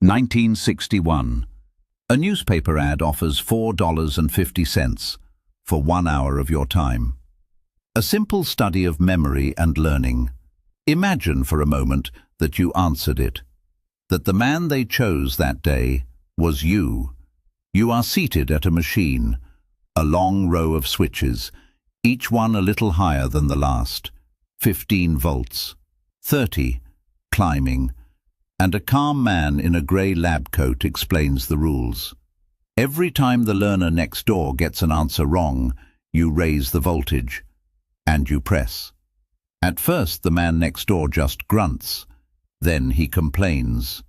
1961. A newspaper ad offers $4.50 for 1 hour of your time. A simple study of memory and learning. Imagine for a moment that you answered it, that the man they chose that day was you. You are seated at a machine, a long row of switches, each one a little higher than the last, 15 volts, 30, climbing, and a calm man in a grey lab coat explains the rules. Every time the learner next door gets an answer wrong, you raise the voltage, and you press. At first the man next door just grunts, then he complains,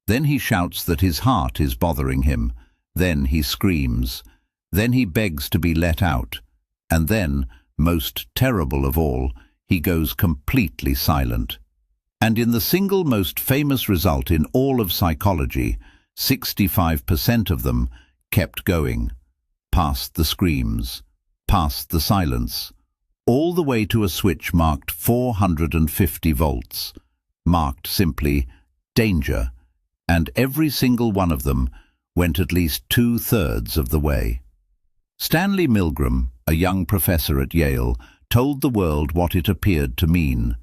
then he shouts that his heart is bothering him, then he screams, then he begs to be let out, and then, most terrible of all, he goes completely silent. And in the single most famous result in all of psychology, 65% of them kept going, past the screams, past the silence, all the way to a switch marked 450 volts, marked simply danger, and every single one of them went at least 2/3 of the way. Stanley Milgram, a young professor at Yale, told the world what it appeared to mean,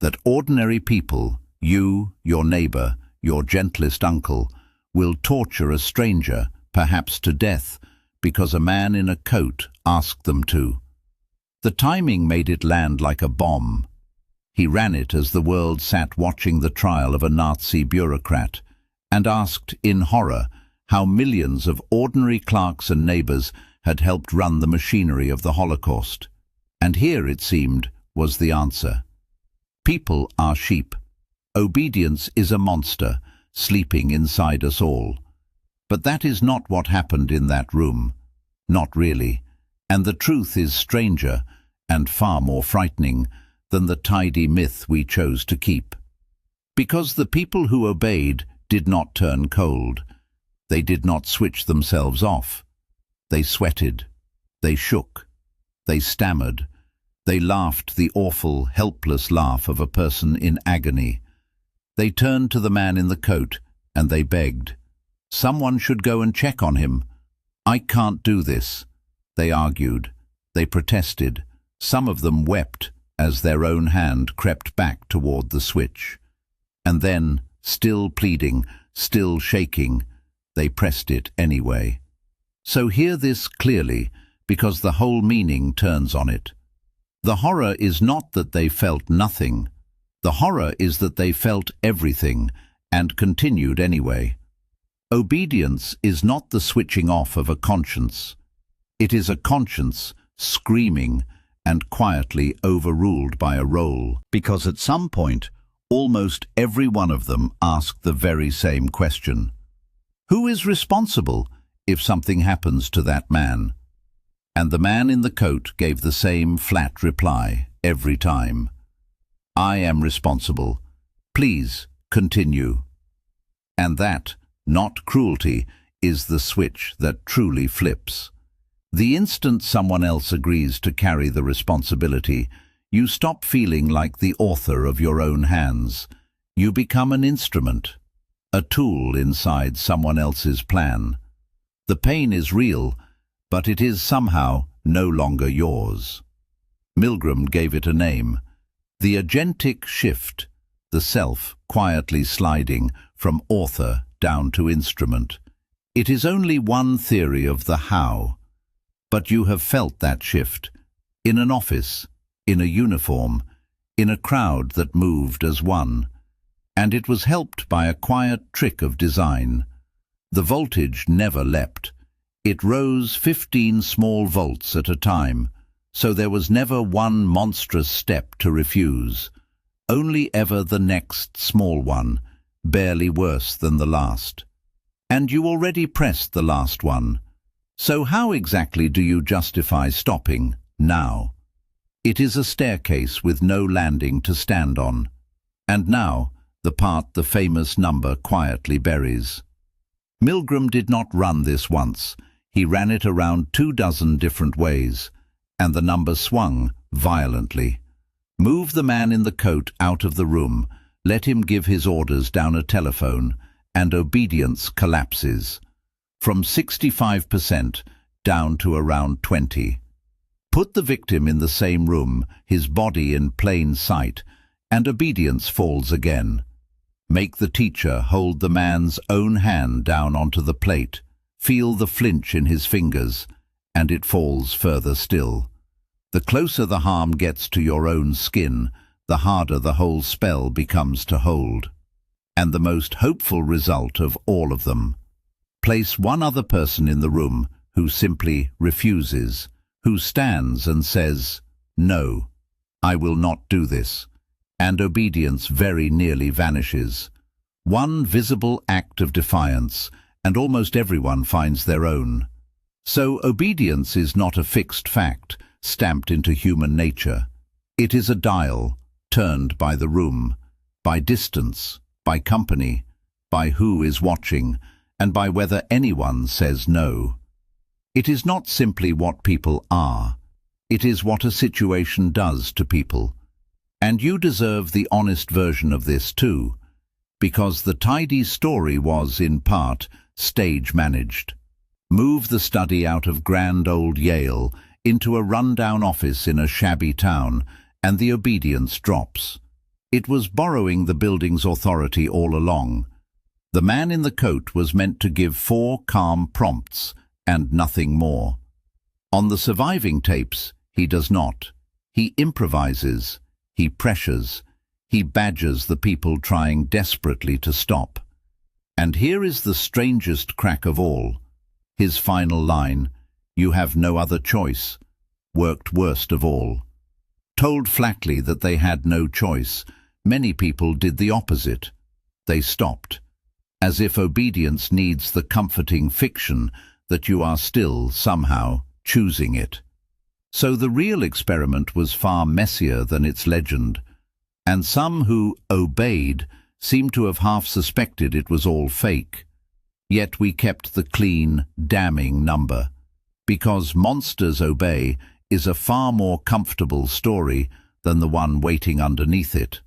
that ordinary people, you, your neighbor, your gentlest uncle, will torture a stranger, perhaps to death, because a man in a coat asked them to. The timing made it land like a bomb. He ran it as the world sat watching the trial of a Nazi bureaucrat, and asked in horror how millions of ordinary clerks and neighbors had helped run the machinery of the Holocaust. And here, it seemed, was the answer. People are sheep. Obedience is a monster, sleeping inside us all. But that is not what happened in that room. Not really. And the truth is stranger, and far more frightening, than the tidy myth we chose to keep. Because the people who obeyed did not turn cold. They did not switch themselves off. They sweated. They shook. They stammered. They laughed the awful, helpless laugh of a person in agony. They turned to the man in the coat, and they begged. Someone should go and check on him. I can't do this. They argued. They protested. Some of them wept as their own hand crept back toward the switch. And then, still pleading, still shaking, they pressed it anyway. So hear this clearly, because the whole meaning turns on it. The horror is not that they felt nothing. The horror is that they felt everything, and continued anyway. Obedience is not the switching off of a conscience. It is a conscience screaming and quietly overruled by a role, because at some point, almost every one of them asked the very same question. Who is responsible if something happens to that man? And the man in the coat gave the same flat reply every time. I am responsible. Please continue. And that, not cruelty, is the switch that truly flips. The instant someone else agrees to carry the responsibility, you stop feeling like the author of your own hands. You become an instrument, a tool inside someone else's plan. The pain is real, but it is somehow no longer yours. Milgram gave it a name, the agentic shift, the self quietly sliding from author down to instrument. It is only one theory of the how, but you have felt that shift, in an office, in a uniform, in a crowd that moved as one, and it was helped by a quiet trick of design. The voltage never leapt. It rose 15 small volts at a time, so there was never one monstrous step to refuse, only ever the next small one, barely worse than the last. And you already pressed the last one. So how exactly do you justify stopping now? It is a staircase with no landing to stand on. And now, the part the famous number quietly buries. Milgram did not run this once. He ran it around 24 different ways, and the number swung violently. Move the man in the coat out of the room, let him give his orders down a telephone, and obedience collapses, from 65% down to around 20%. Put the victim in the same room, his body in plain sight, and obedience falls again. Make the teacher hold the man's own hand down onto the plate, feel the flinch in his fingers, and it falls further still. The closer the harm gets to your own skin, the harder the whole spell becomes to hold. And the most hopeful result of all of them: place one other person in the room who simply refuses, who stands and says, "No, I will not do this," and obedience very nearly vanishes. One visible act of defiance, and almost everyone finds their own. So obedience is not a fixed fact, stamped into human nature. It is a dial, turned by the room, by distance, by company, by who is watching, and by whether anyone says no. It is not simply what people are. It is what a situation does to people. And you deserve the honest version of this too, because the tidy story was, in part, stage managed. Move the study out of grand old Yale into a run-down office in a shabby town, and the obedience drops. It was borrowing the building's authority all along. The man in the coat was meant to give 4 calm prompts, and nothing more. On the surviving tapes, he does not. He improvises, he pressures, he badgers the people trying desperately to stop. And here is the strangest crack of all. His final line, "You have no other choice," worked worst of all. Told flatly that they had no choice, many people did the opposite. They stopped, as if obedience needs the comforting fiction that you are still, somehow, choosing it. So the real experiment was far messier than its legend, and some who obeyed seem to have half suspected it was all fake. Yet we kept the clean, damning number, because Monsters Obey is a far more comfortable story than the one waiting underneath it,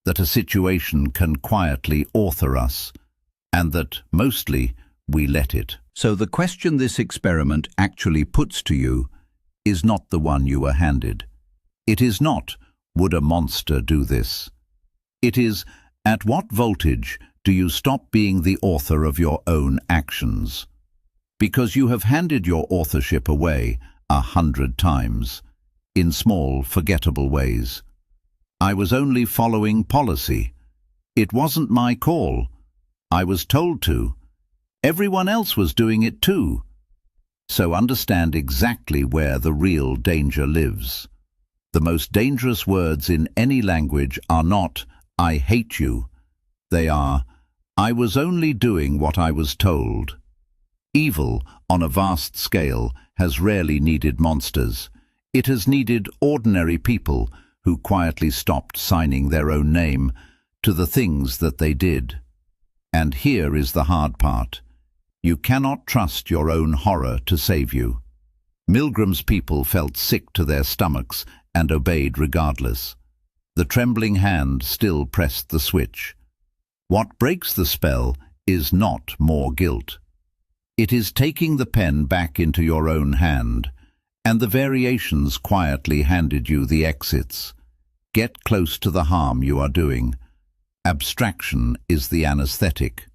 that a situation can quietly author us, and that, mostly, we let it. So the question this experiment actually puts to you is not the one you were handed. It is not, would a monster do this? It is, at what voltage do you stop being the author of your own actions? Because you have handed your authorship away 100 times, in small, forgettable ways. I was only following policy. It wasn't my call. I was told to. Everyone else was doing it too. So understand exactly where the real danger lives. The most dangerous words in any language are not, "I hate you." They are, "I was only doing what I was told." Evil, on a vast scale, has rarely needed monsters. It has needed ordinary people who quietly stopped signing their own name to the things that they did. And here is the hard part. You cannot trust your own horror to save you. Milgram's people felt sick to their stomachs and obeyed regardless. The trembling hand still pressed the switch. What breaks the spell is not more guilt. It is taking the pen back into your own hand, and the variations quietly handed you the exits. Get close to the harm you are doing. Abstraction is the anesthetic.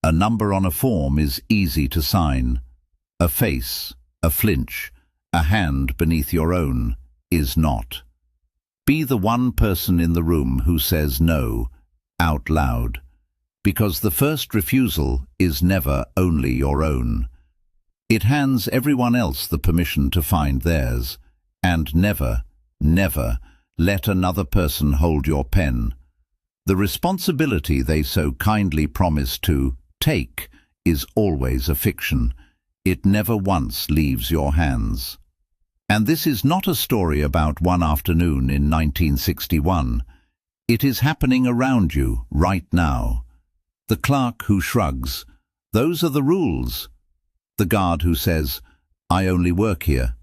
A number on a form is easy to sign. A face, a flinch, a hand beneath your own is not. Be the one person in the room who says no, out loud, because the first refusal is never only your own. It hands everyone else the permission to find theirs, and never, never let another person hold your pen. The responsibility they so kindly promise to take is always a fiction. It never once leaves your hands. And this is not a story about one afternoon in 1961. It is happening around you right now. The clerk who shrugs, "Those are the rules." The guard who says, "I only work here."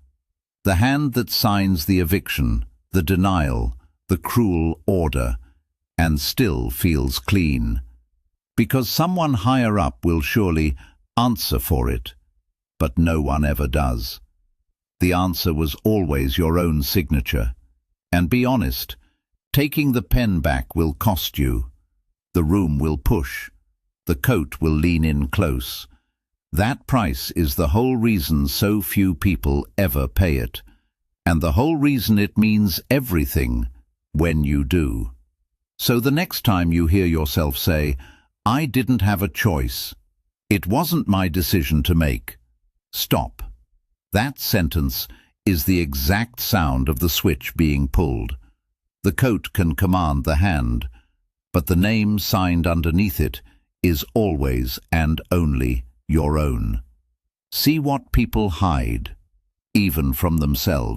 The hand that signs the eviction, the denial, the cruel order, and still feels clean. because someone higher up will surely answer for it, but no one ever does. The answer was always your own signature. And be honest, taking the pen back will cost you. The room will push. The coat will lean in close. That price is the whole reason so few people ever pay it, and the whole reason it means everything when you do. So the next time you hear yourself say, "I didn't have a choice. It wasn't my decision to make," stop. That sentence is the exact sound of the switch being pulled. The coat can command the hand, but the name signed underneath it is always and only your own. See what people hide, even from themselves.